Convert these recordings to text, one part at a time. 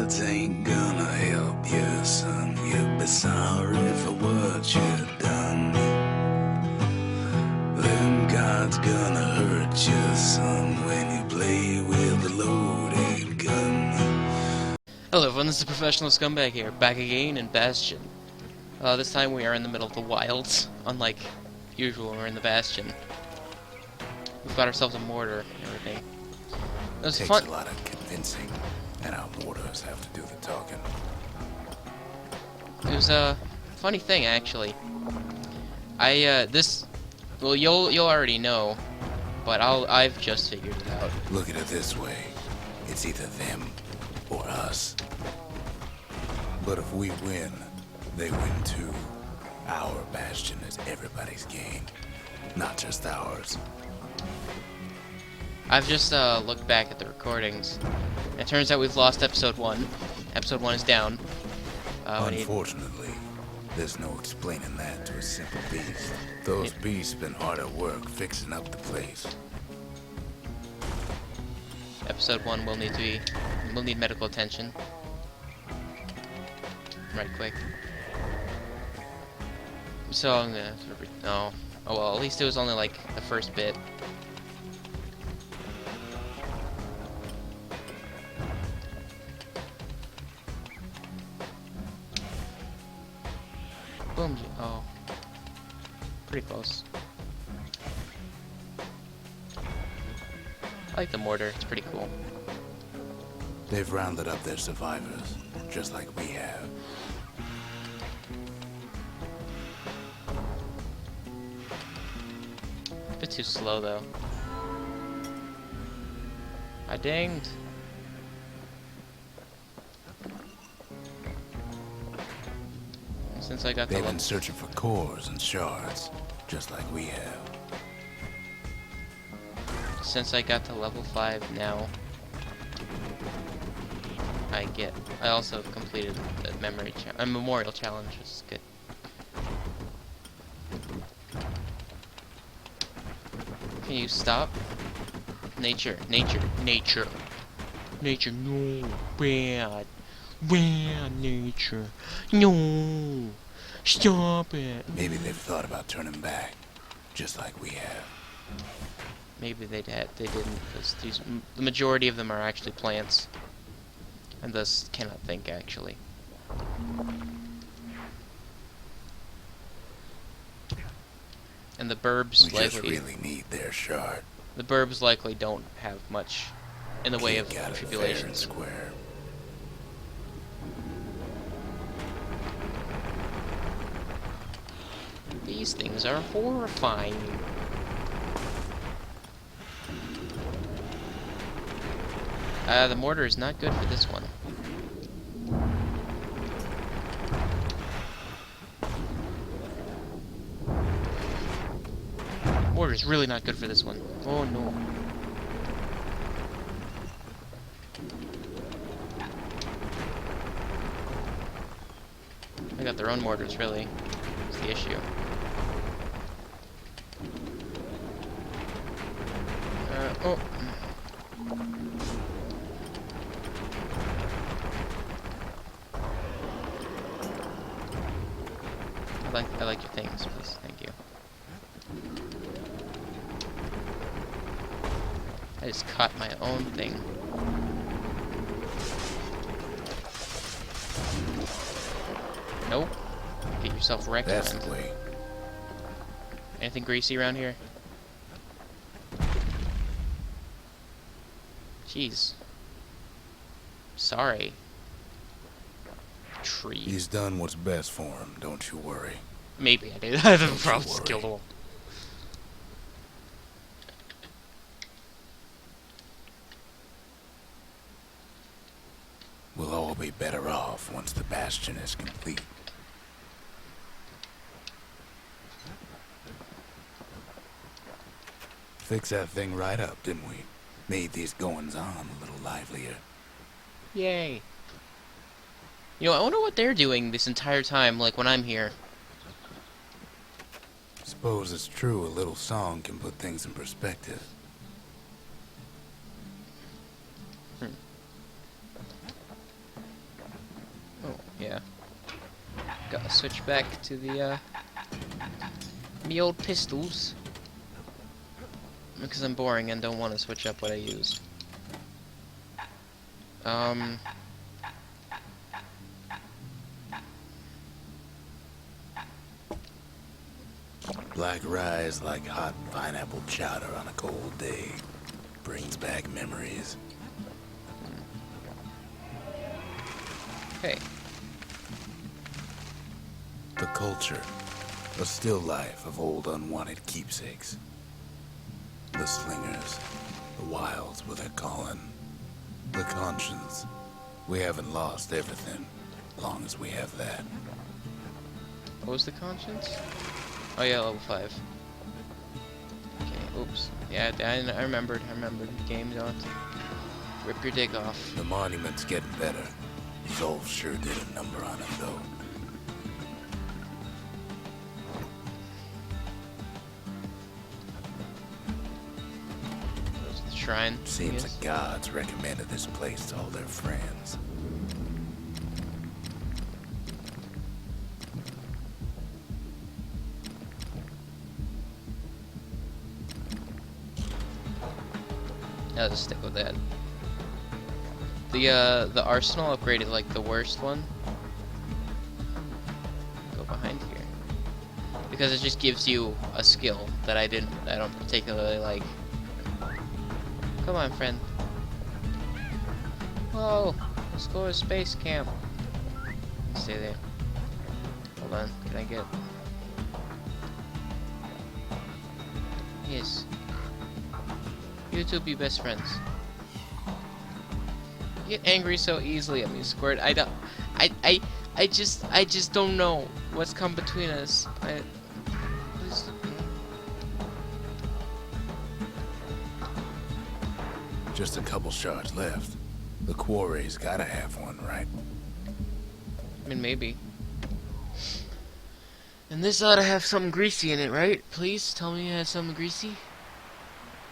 words ain't gonna help you, son. You'll be sorry for what you've done. Then God's gonna hurt you, son, when you play with a loaded gun. Hello everyone, this is Professional Scumbag here, back again in Bastion. This time we are in the middle of the wilds, unlike usual when we're in the Bastion. We've got ourselves a mortar and everything. It was Takes fun. a lot of convincing, and our mortars have to do the talking. It was a funny thing actually. Well, you'll already know, but I've just figured it out. Look at it this way. It's either them or us. But if we win, they win too. Our Bastion is everybody's game, not just ours. I've just looked back at the recordings. It turns out we've lost episode 1. Episode 1 is down. Unfortunately, there's no explaining that to a simple beast. Those beasts been hard at work fixing up the place. Episode 1 will need medical attention. Right quick. So I'm gonna no. Oh well, at least it was only like the first bit. Boom. Oh. Pretty close. I like the mortar, it's pretty cool. They've rounded up their survivors, just like we have. A bit too slow though. I dinged. Since I got They've been searching for cores and shards, just like we have. Since I got to level 5 now, I also completed the memorial challenge, which is good. Can you stop? Nature, nature, nature. Nature, no, bad. Bad nature. No. Stop it. Maybe they've thought about turning back, just like we have. Maybe they didn't, because the majority of them are actually plants, and thus cannot think actually. And the burbs We just really need their shard. The burbs likely don't have much in the way of Got it tribulations. fair and square. These things are horrifying. The mortar is not good for this one. Mortar is really not good for this one. Oh no. They got their own mortars, really. That's the issue. Oh. I like your things, please. Thank you. I just caught my own thing. Nope. Get yourself wrecked. That's the way. Anything greasy around here? Jeez. Sorry. Tree. He's done what's best for him, don't you worry. Maybe I did. I have probably just killed him. We'll all be better off once the Bastion is complete. Fix that thing right up, didn't we? Made these goings-on a little livelier. Yay. You know, I wonder what they're doing this entire time, like when I'm here. Suppose it's true a little song can put things in perspective. Yeah. Gotta switch back to the, me old pistols. Because I'm boring and don't want to switch up what I use. Black rye is like hot pineapple chowder on a cold day. Brings back memories. Okay. The culture. A still life of old unwanted keepsakes. The slingers. The wilds with their calling. The conscience. We haven't lost everything, long as we have that. What was the conscience? Oh yeah, level 5. Okay, oops. Yeah, I remembered. Game don't. Rip your dick off. The monument's getting better. Zolf sure did a number on it, though. There's the shrine. Seems the gods recommended this place to all their friends. I'll just stick with that. The arsenal upgrade is like the worst one. Go behind here. Because it just gives you a skill that I don't particularly like. Come on, friend. Whoa, let's go to space camp. Stay there. Hold on, can I get... Yes. You two be best friends. You get angry so easily at me, Squirt. I just don't know what's come between us. Just, Just a couple shards left. The quarry's gotta have one, right? I mean, maybe. And this ought to have something greasy in it, right? Please tell me it has something greasy.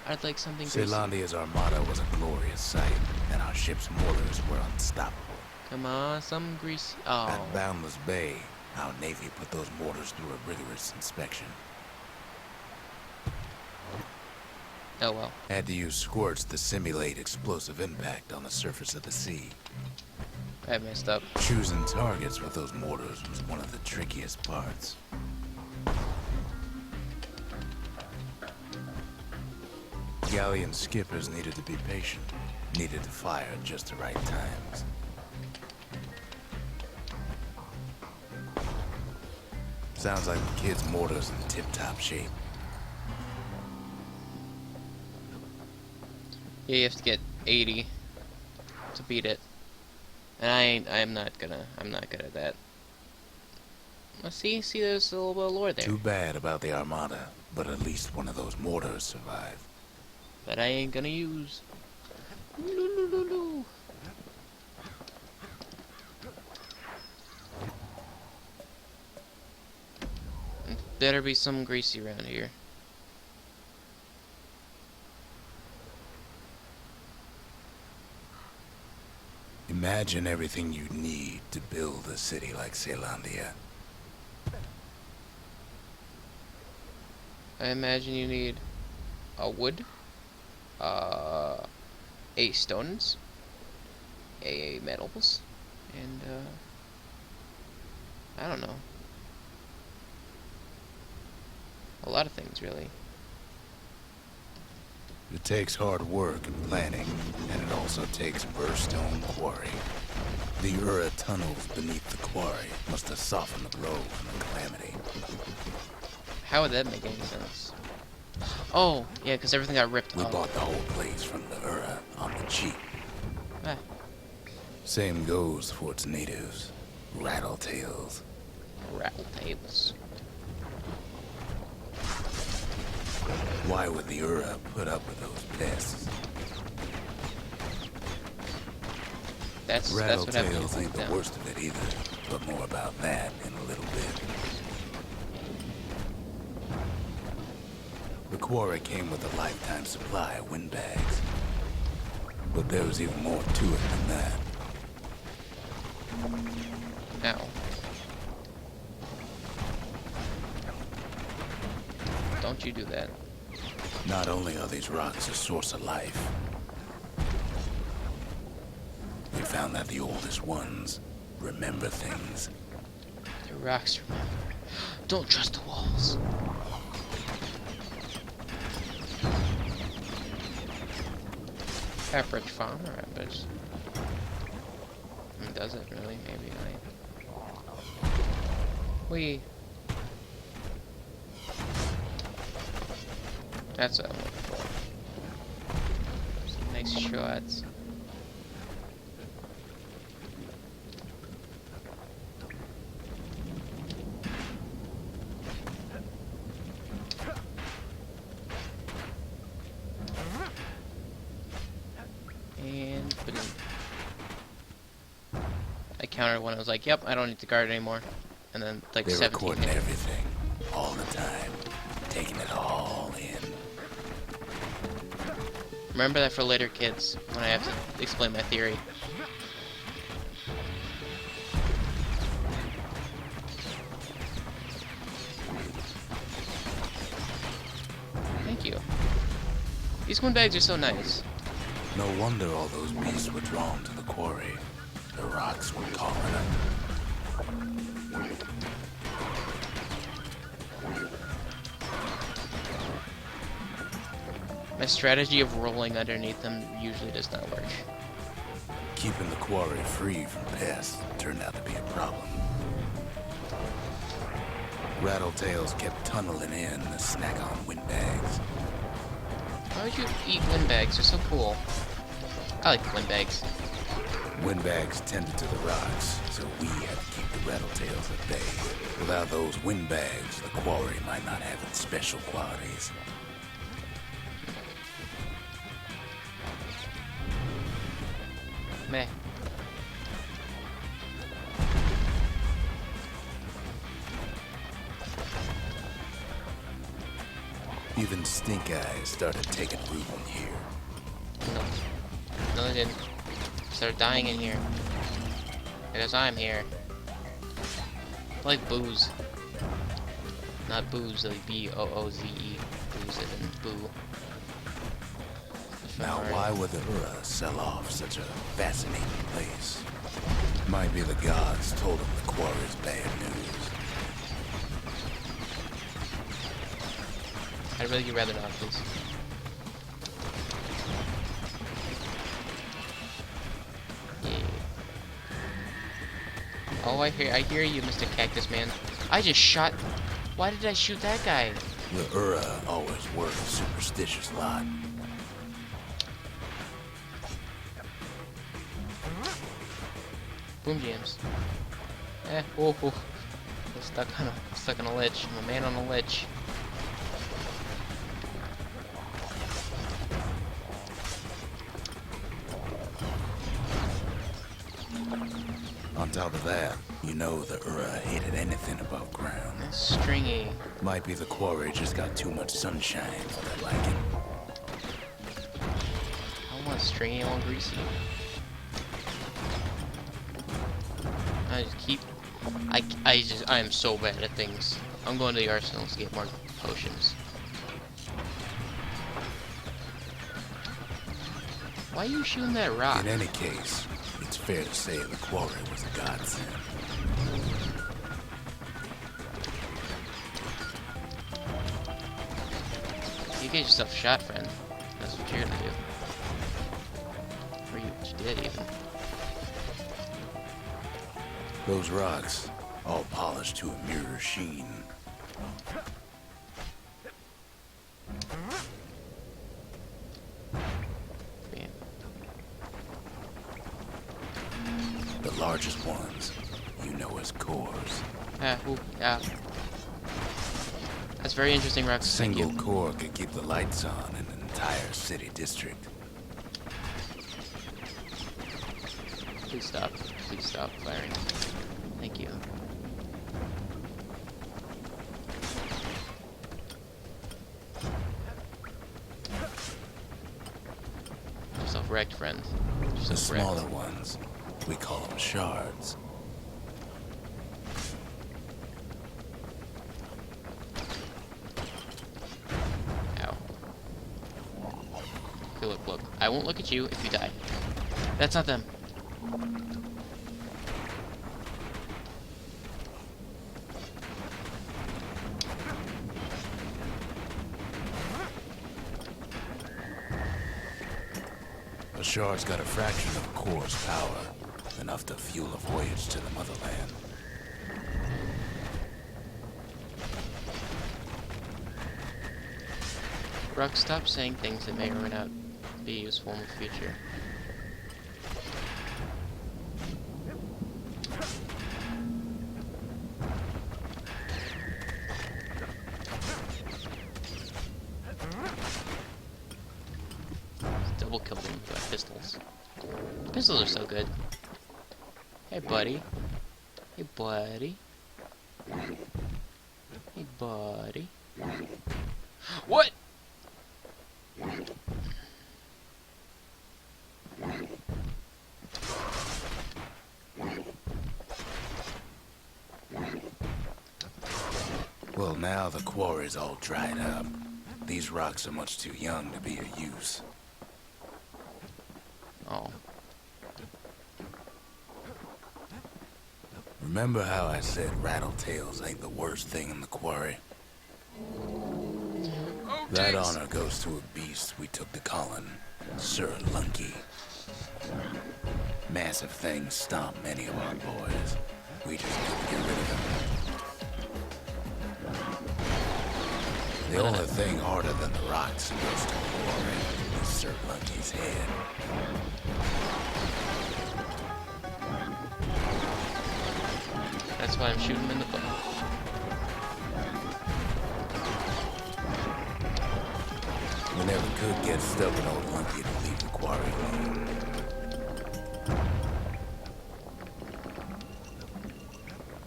I'd like something greasy. Zealandia's armada was a glorious sight, and our ship's mortars were unstoppable. Come on, something greasy. Oh. At Boundless Bay, our Navy put those mortars through a rigorous inspection. Oh well. Had to use squirts to simulate explosive impact on the surface of the sea. I messed up. Choosing targets with those mortars was one of the trickiest parts. Galleon skippers needed to be patient, needed to fire at just the right times. Sounds like the kid's mortar's in tip-top shape. Yeah, you have to get 80 to beat it. And I'm not good at that. Well, see, there's a little bit of lore there. Too bad about the armada, but at least one of those mortars survived. But I ain't gonna use. Better be some greasy around here. Imagine everything you need to build a city like Zealandia. I imagine you need a wood, a stones, a metals, and I don't know. A lot of things, really. It takes hard work and planning, and it also takes Burstone Quarry. The Ura tunnels beneath the quarry must have softened the blow from the calamity. How would that make any sense? Oh, yeah, because everything got ripped We up. bought the whole place from the Ura on the cheap. Ah. Same goes for its natives. Rattletails. Rattle tables. Why would the Ura put up with those pests? That's what happened. Rattletails ain't the worst of it either, but more about that in a little bit. The quarry came with a lifetime supply of windbags. But there was even more to it than that. Ow. Don't you do that. Not only are these rocks a source of life, we found that the oldest ones remember things. The rocks remember. Don't trust the walls. Average farmer, I bet. Does it really? Maybe not. We. That's what I'm looking for. Some nice shots. And boom. I countered when I was like, yep, I don't need to guard anymore. And then like They're 17 recording hit. everything, all the time, taking it all in. Remember that for later, kids, when I have to explain my theory. Thank you. These windbags are so nice. No wonder all those beasts were drawn to the quarry. The rocks were calling them. My strategy of rolling underneath them usually does not work. Keeping the quarry free from pests turned out to be a problem. Rattletails kept tunneling in to snack on windbags. Why would you eat windbags? They're so cool. I like windbags. Windbags tended to the rocks, so we had to keep the rattletails at bay. Without those windbags, the quarry might not have its special qualities. Meh. Even stink eyes started taking root in here. No. No, they didn't. Started dying in here. Because I'm here. Like booze. Not booze, like B-O-O-Z-E. Booze as in boo. Now, why would the Ura sell off such a fascinating place? Might be the gods told them the quarry's bad news. I'd really rather not, please. Yeah. Oh, I hear you, Mr. Cactus Man. I just shot. Why did I shoot that guy? The Ura always were a superstitious lot. Boom jams. Oh. I'm stuck on a ledge. I'm a man on a ledge. On top of that, you know the Ura hated anything above ground. Stringy. Might be the quarry just got too much sunshine for their liking. I don't want stringy, I want greasy. I am so bad at things. I'm going to the arsenal to get more potions. Why are you shooting that rock? In any case, it's fair to say the quarry was a godsend. You get yourself shot, friend. That's what you're gonna do. Or you did, even. Those rocks, all polished to a mirror sheen. Man. The largest ones, you know as cores. Yeah. That's very interesting, Rox. A single core could keep the lights on in an entire city district. Please stop. Please stop firing. Thank you. Get yourself wrecked, friend. Get The yourself wrecked. smaller ones, we call them shards. I won't look at you if you die. That's not them. A shard's got a fraction of a core's power, enough to fuel a voyage to the motherland. Ruck, stop saying things that may or may not be useful in the future. Double killed him with my pistols. Pistols are so good. Hey, buddy. Hey, buddy. Hey, buddy. What? Well, now the quarry's all dried up. These rocks are much too young to be of use. Oh. Remember how I said rattletails ain't the worst thing in the quarry? Oh, That honor goes to a beast we took to Colin, Sir Lunky. Massive things stomp many of our boys. We just couldn't get rid of them. The only thing harder than the rocks in this quarry is Sir Lunky's head. That's why I'm shooting him in the butt. We never could get stubborn old Lunky to leave the quarry alone.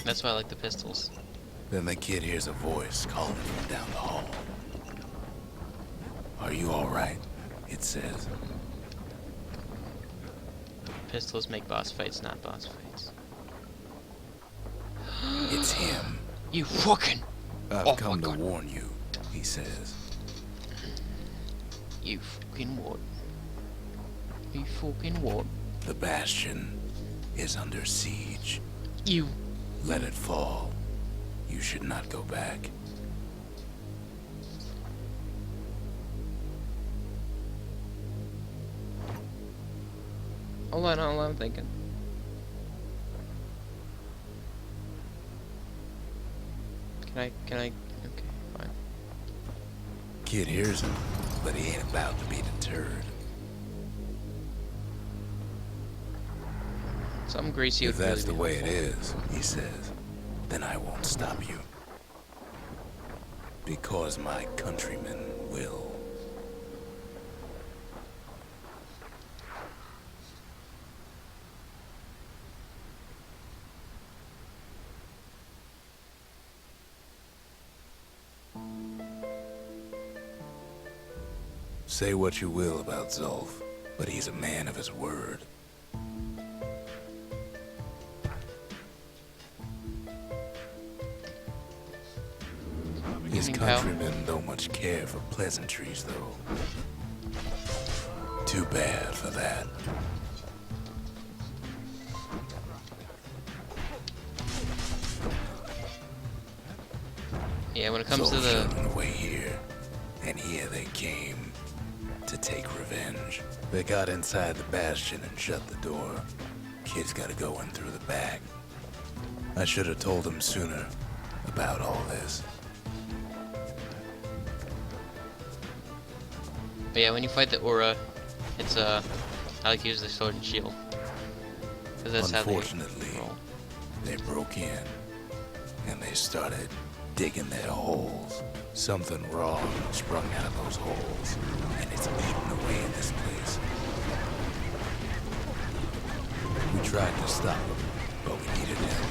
That's why I like the pistols. Then the kid hears a voice calling from down the hall. Are you all right? It says. Pistols make boss fights, not boss fights. It's him. You fucking... I've come to warn you, he says. You fucking what? You fucking what? The Bastion is under siege. You... Let it fall. You should not go back. Hold on, I'm thinking. Can I... Okay, fine. Kid hears him, but he ain't about to be deterred. Something greasy If would that's the really way be it helpful. is, he says, then I won't stop you. Because my countrymen will. Say what you will about Zulf, but he's a man of his word. His countrymen don't much care for pleasantries, though. Too bad for that. Yeah, when it comes to Zulf the... showed them the way here, and here they came to take revenge. They got inside the Bastion and shut the door. Kid's gotta go in through the back. I should have told him sooner about all this. But yeah, when you fight the aura, it's I like to use the sword and shield. Because that's how Unfortunately, they roll. they broke in, and they started digging their holes. Something wrong sprung out of those holes, and it's eating away at this place. We tried to stop them, but we needed help.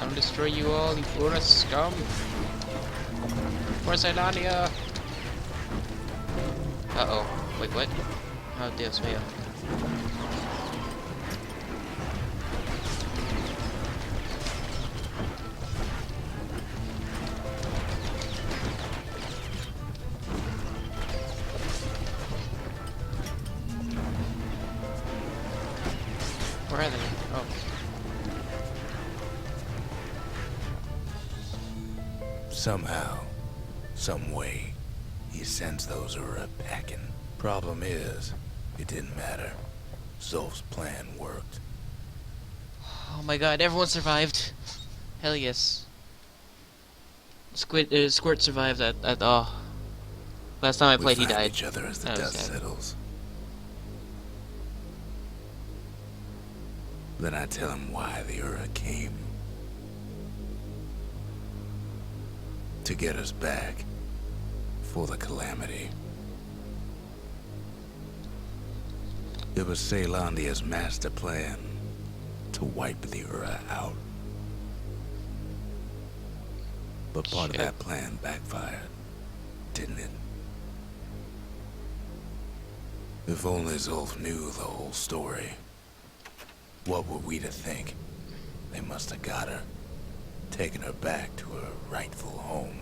I'll destroy you all, you Aura scum! For Zidania! Uh-oh. Wait, what? Oh, Dios mío. Where are they? Oh. Somehow, some way, he sends those Ura packing. Problem is, it didn't matter. Zolf's plan worked. Oh my god, everyone survived. Hell yes. Squirt survived oh. Last time I We played, he find died. each other as the That was dust sad. settles. Then I tell him why the Ura came. To get us back. For the Calamity. It was Caelandia's master plan to wipe the Ura out. But part of Shit. that plan backfired, didn't it? If only Zolf knew the whole story. What were we to think? They must have got her, taken her back to her rightful home.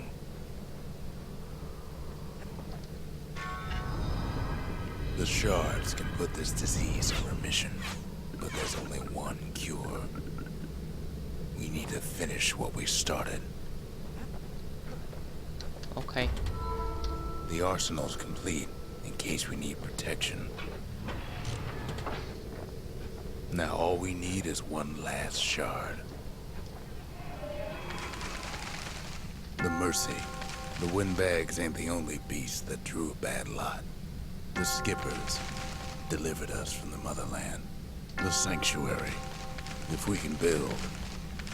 The shards can put this disease in remission, but there's only one cure. We need to finish what we started. Okay. The arsenal's complete, in case we need protection. Now all we need is one last shard. The Mercy. The windbags ain't the only beast that drew a bad lot. The skippers delivered us from the motherland. The sanctuary. If we can build,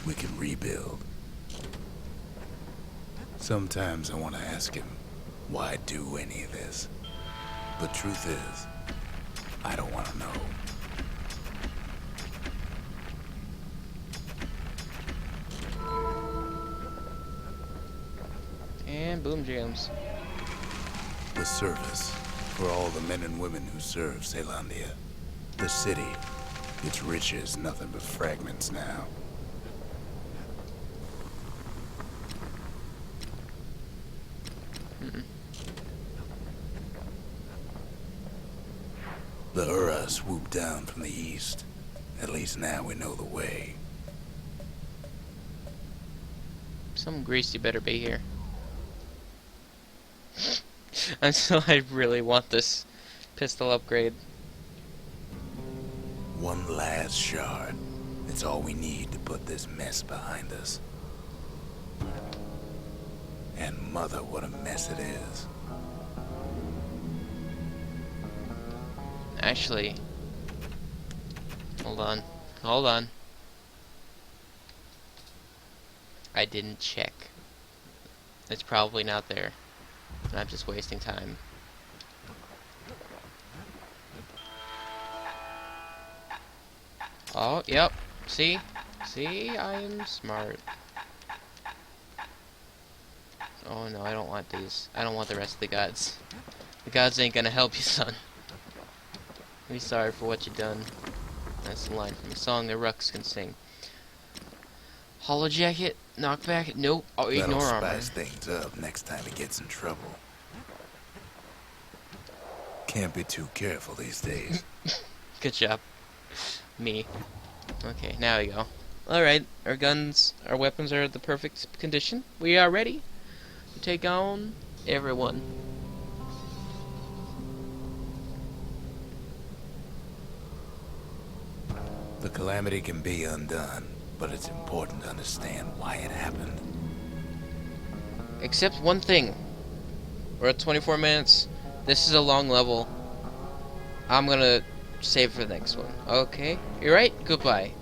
we can rebuild. Sometimes I want to ask him, why do any of this? But truth is, I don't want to know. And boom jams. The service, for all the men and women who serve Caelandia. The city, its riches nothing but fragments now. The Ura swooped down from the east. At least now we know the way. Some greasy better be here. Until I really want this pistol upgrade. One last shard. It's all we need to put this mess behind us. And mother, what a mess it is. Actually, hold on. Hold on. I didn't check. It's probably not there. And I'm just wasting time. Oh, yep. See? See? I am smart. Oh no, I don't want these. I don't want the rest of the gods. The gods ain't gonna help you, son. Be sorry for what you done. That's the line from a song the Rucks can sing. Hollow jacket, knockback, nope. Oh, That'll ignore armor. spice things up next time he gets in trouble. Can't be too careful these days. Good job. Me. Okay, now we go. Alright, our guns, our weapons are at the perfect condition. We are ready to take on everyone. The Calamity can be undone, but it's important to understand why it happened. Except one thing. We're at 24 minutes. This is a long level. I'm gonna save for the next one. Okay? You're right. Goodbye.